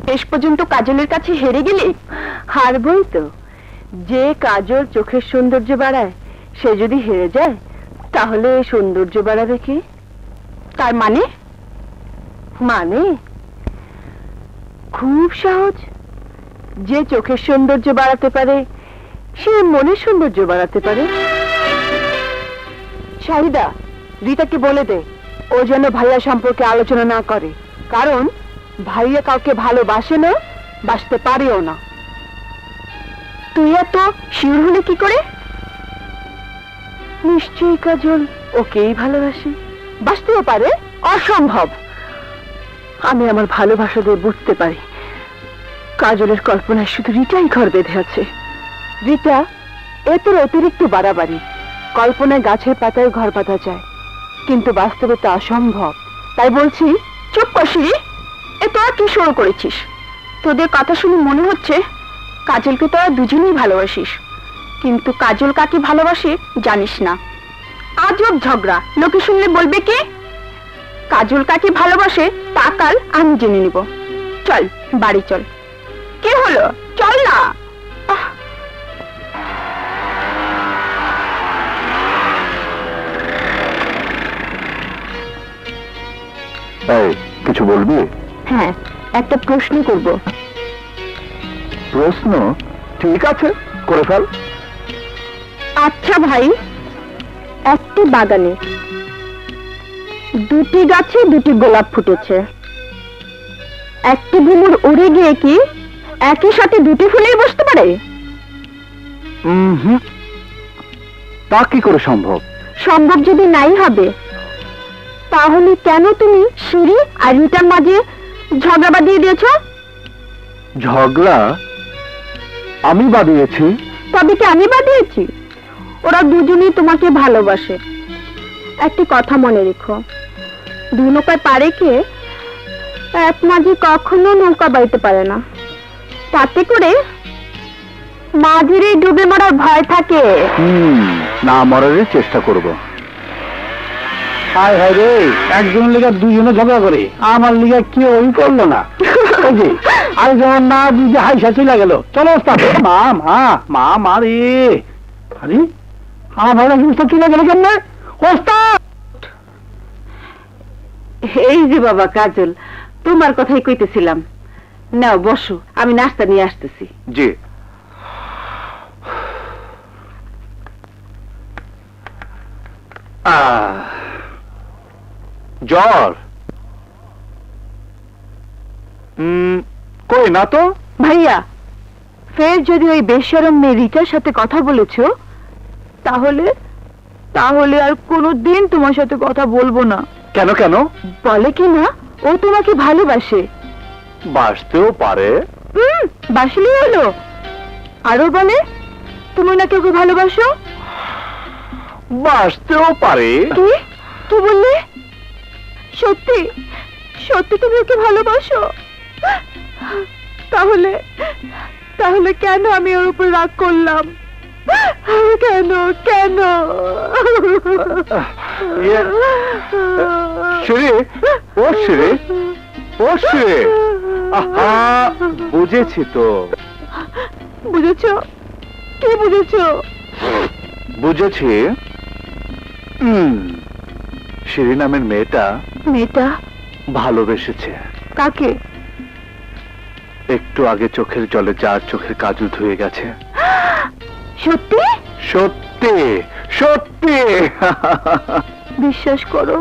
শেষ পর্যন্ত কাজলের কাছে হেরে গেলে? হারবই তো। যে কাজল চোখের সৌন্দর্য বাড়ায় সে যদি হেরে যায় তাহলে সৌন্দর্য বাড়াবে কি? তার মানে? মানে খুব সহজ। যে চোখের সৌন্দর্য বাড়াতে পারে সে মনের সৌন্দর্য বাড়াতে পারে। শাহিদা, রীতাকে বলে দে ও যেন ভাইয়া সম্পর্কে আলোচনা না করে, কারণ ভাইয়া কাউকে ভালোবাসে না, বাসতে পারেও না। তুই এত শিওর হলে কি করে? নিশ্চয়ই কাজল ওকেই ভালোবাসে, বাসতেও পারে। অসম্ভব। আমি আমার ভালোবাসা দিয়ে বুঝতে পারি কাজলের কল্পনায় শুধু রীতাই ঘর বেঁধে আছে। রীতা, এ তোর অতিরিক্ত বাড়াবাড়ি। কল্পনায় গাছের পাতায় ঘর বাঁধা যায়, কিন্তু বাস্তবে তা অসম্ভব। তাই বলছি চুপ কর। এ তোরা কি শুরু করেছিস? তোদের কথা শুনে মনে হচ্ছে কাজলকে তোরা দুজনেই ভালোবাসিস, কিন্তু কাজল কাকে ভালোবাসে জানিস না। আজব ঝগড়া, লোকে শুনলে বলবে কি? কাজল কাকে ভালোবাসে তা কাল আমি জেনে নিব। চল বাড়ি চল। কে হলো? চল না। কিছু বলবি? হ্যাঁ, একটা প্রশ্ন করব। প্রশ্ন? ঠিক আছে, করে ফেল। আচ্ছা ভাই, একটি বাগানে দুটি গাছে দুটি গোলাপ ফুটেছে, একটি ভ্রমর উড়ে গিয়ে কি একই সাথে দুটি ফুলেই বসতে পারে? তা কি করে সম্ভব? সম্ভব যদি নাই হবে, তাহলে কেন তুমি সিঁড়ি আর রীতার মাঝে ঝগড়া বাঁধিয়ে দিয়েছ? ঝগড়া আমি বাঁধিয়েছি? তবে কি আমি বাঁধিয়েছি? ওরা দুজনেই তোমাকে ভালোবাসে। একটি কথা মনে রেখো, দু নৌকায় পারে কে, এক মাঝি কখনো নৌকা বাইতে পারে না। তাতে করে মাঝিরই ডুবে মরার ভয় থাকে। না মরার চেষ্টা করব। হায় হায় রে, একজনের লিগা দুজনে ঝগড়া করে, আমার লিগা কি ওই করলো না? আর যেমন না বুঝে হাইসা চলে গেল। চলো মা মা মা মা রে, আরে আমার ভাইরা চলে গেল কেমন? এই যে বাবা কাজল, তোমার কথাই কইতেছিলাম। নাও বসো, আমি নাস্তা নিয়ে আসতেছি। জি। জ্বর? কই না তো। ভাইয়া, ফের যদি ওই বেশরম মেয়ে রীতার সাথে কথা বলেছো তাহলে তাহলে আর কোনোদিন তোমার সাথে কথা বলবো না। কেন কেন? বলে কি না ও তোমাকে ভালোবাসে। বাসতেও পারে। বাসলেই হলো। আরো বলে তুমি নাকি ওকে ভালোবাসো। বাসতেও পারে। কি কি বললে? সত্যি সত্যি তুমি ওকে ভালোবাসো? তাহলে তাহলে কেন আমি ওর উপর রাগ করলাম? কেন কেন? শ্রী, ও শ্রী, ও শ্রী, বুঝেছি তো। বুঝেছো? কি বুঝেছো? বুঝেছি। শ্রী নামের মেয়েটা ভালোবেসেছে। কাকে? একটু আগে চোখের জলে যার চোখের কাজল ধুয়ে গেছে। সত্যি? সত্যি সত্যি। বিশ্বাস করো,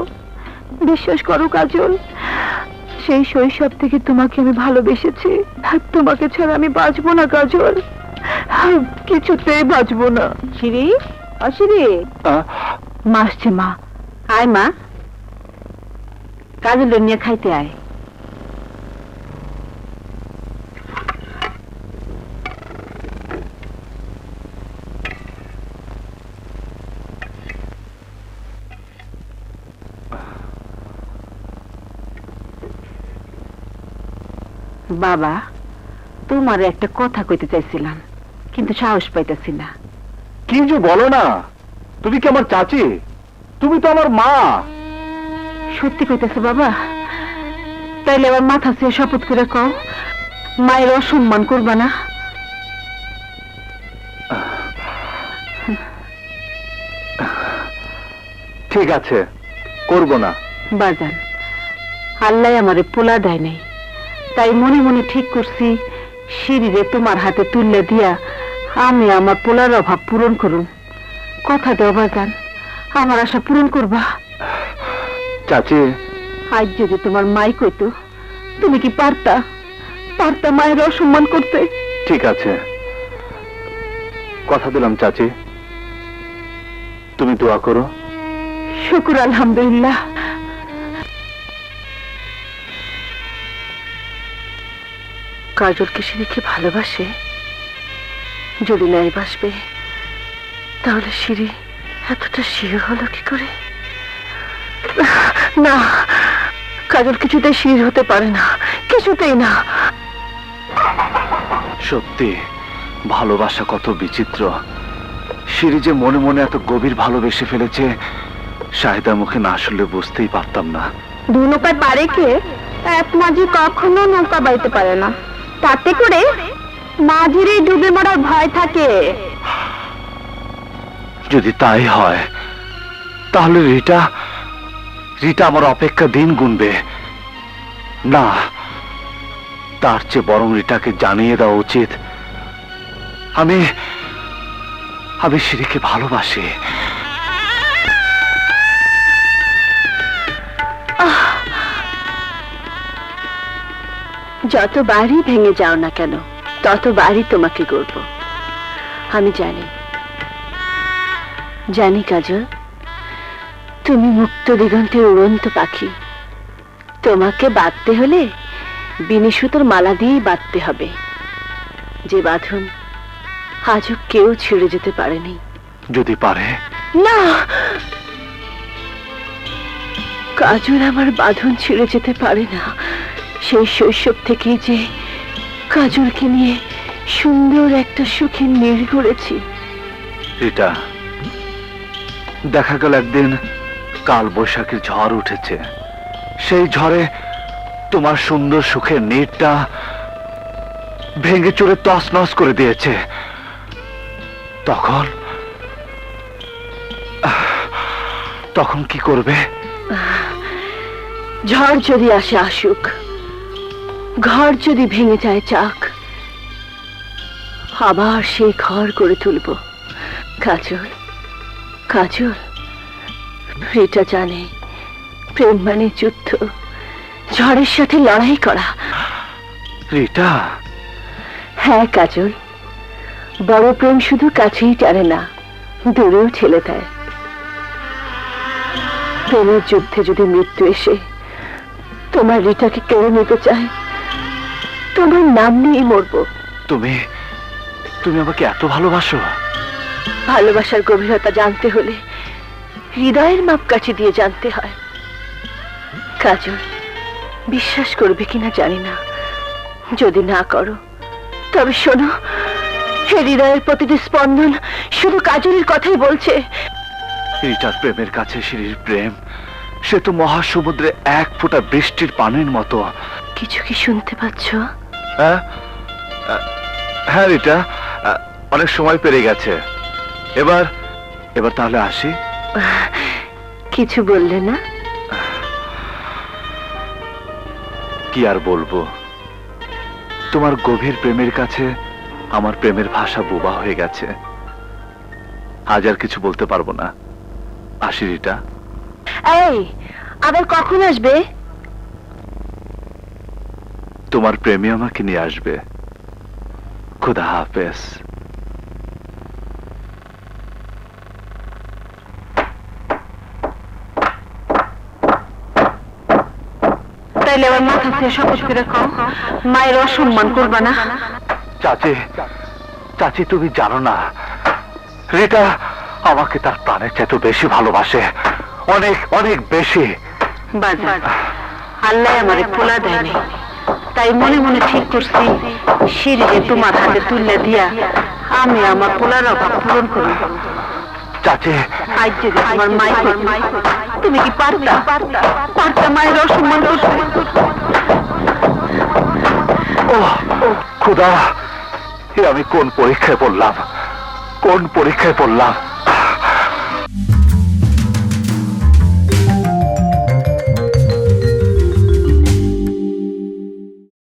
বিশ্বাস করো কাজল, সেই শৈশব থেকে তোমাকে আমি ভালোবেসেছি। তোমাকে ছাড়া আমি বাঁচবো না কাজল, কিছুতেই বাঁচবো না। শিরি, অশিরি, মা আসছে। মা আয়, মা কাজল নিয়ে খাইতে আয়। বাবা, তোমার একটা কথা কইতে চাইছিলাম, কিন্তু সাহস পাইতেছি না। কি যে বলো না, তুমি কি আমার চাচি? তুমি তো আমার মা। সত্যি কইতেছো বাবা? তাইলে আবার মাথা ছুঁয়ে শপথ করে কও মায়ের অসম্মান করবা না। ঠিক আছে, করব না। বাজান, আল্লাহ আমারে পোলা দেয় নাই, তাই মনে মনে ঠিক করছি সিঁড়িরে তোমার হাতে তুললে দিয়া আমি আমার পোলার অভাব পূরণ করুন। কথা দেও বাজান, আমার আশা পূরণ করবা। চাচি, আজ যদি তোমার মাই কইতো, তুমি কি পারতা মায়ের অসম্মান করতে? ঠিক আছে, কথা দিলাম চাচি, তুমি দোয়া করো। শুকুর আলহামদুলিল্লাহ। কাজল কি সিঁড়িকে ভালোবাসে? যদি নাই বাসবে, তাহলে সিঁড়ি এতটা শির হলো কি করে? না, কাজল কিছুতেই শির হতে পারে না, কিছুতেই না। সত্যি ভালোবাসা কত বিচিত্র। সিঁড়ি যে মনে মনে এত গভীর ভালোবেসে ফেলেছে, শাহিদার মুখে না শুনলে বুঝতেই পারতাম না। দু নৌকায় পারে কে? এক মাঝি কখনো নৌকা বাইতে পারে না, তাতে করে মাঝিরই ডুবে মরার ভয় থাকে। যদি তাই হয়, তাহলে রিটা আমার অপেক্ষা দিন গুনবে। না, তার চেয়ে বরং রিটাকে জানিয়ে দেওয়া উচিত আমি সিঁড়িকে ভালোবাসি। যতবারই ভেঙে যাও না কেন, ততবারই তোমাকে গড়ব। আমি জানি কাজল, তুমি মুক্ত দিগন্তের উড়ন্ত পাখি। তোমাকে বাঁধতে হলে বিনি সুতোর মালা দিয়েই বাঁধতে হবে, যে বাঁধন আজও কেউ ছেড়ে যেতে পারেনি। যদি পারে? না, কাজল আমার বাঁধন ছেড়ে যেতে পারে না। সেই শৈশব থেকেই যে কাজলকে নিয়ে সুন্দর একটা সুখের নীড় গড়েছি। রিটা, দেখা গেল একদিন কাল বৈশাখীর ঝড় উঠেছে, সেই ঝড়ে তোমার সুন্দর সুখের নীড়টা ভেঙে চুরে তছনছ করে দিয়েছে। তখন কি করবে? ঝড় যদি আসে আসুক, ঘর যদি ভেঙে যায় চাক, আবার সেই ঘর করে তুলব। কাজল, রিটা জানে প্রেম মানে যুদ্ধ, ঝড়ের সাথে লড়াই করা। রিটা? হ্যাঁ কাজল, বড় প্রেম শুধু কাছেই টানে না, দূরেও ঠেলে দেয়। প্রেমের যুদ্ধে যদি মৃত্যু এসে তোমার রিটাকে কেড়ে নিতে চায়, তোমার নাম নিয়েই মরবো। তুমি আমাকে এত ভালোবাসো? ভালোবাসার গভীরতা জানতে হলে হৃদয়ের মাপকাঠি দিয়ে জানতে হয়। কাজল, বিশ্বাস করবে কিনা জানি না, যদি না করো তবে শোনো, হে হৃদয়ের প্রতিটি স্পন্দন শুধু কাজলের কথাই বলছে। রিটার প্রেমের কাছে সিঁড়ির প্রেম, সে তো মহাসমুদ্রে এক ফোঁটা বৃষ্টির পানির মতো। কিছু কি শুনতে পাচ্ছ? হ্যাঁ রিটা, অনেক সময় পেরিয়ে গেছে। এবার তাহলে আসি। কিছু বললে না? কি আর বলবো, তোমার গভীর প্রেমের কাছে আমার প্রেমের ভাষা বোবা হয়ে গেছে। আজ আর কিছু বলতে পারবো না। আসি রিটা। এই, আবার কখন আসবে? তোমার প্রেমী আমাকে নিয়ে আসবে। খুদা হাফেজ। তাইলে আমার মাথা থেকে শপথ করে খাও, মায়ের অসম্মান করবা না। চাচি, তুমি জানো না, রিটা আমাকে তার প্রাণের চাইতে বেশি ভালোবাসে, অনেক অনেক বেশি। বাজার, আল্লাহ আমারে পোলা দেয়নি, তাই মনে মনে ঠিক করছি সিঁড়িতে তোমার হাতে তুলে দিয়া আমি আমার পোলার অভাব পূরণ করব। চাচি, আজ যদি তোমার মাই তুমি কি পারতা মায়ের অসম্মান করতে? ও খোদা, এ আমি কোন পরীক্ষায় পড়লাম, কোন পরীক্ষায় পড়লাম?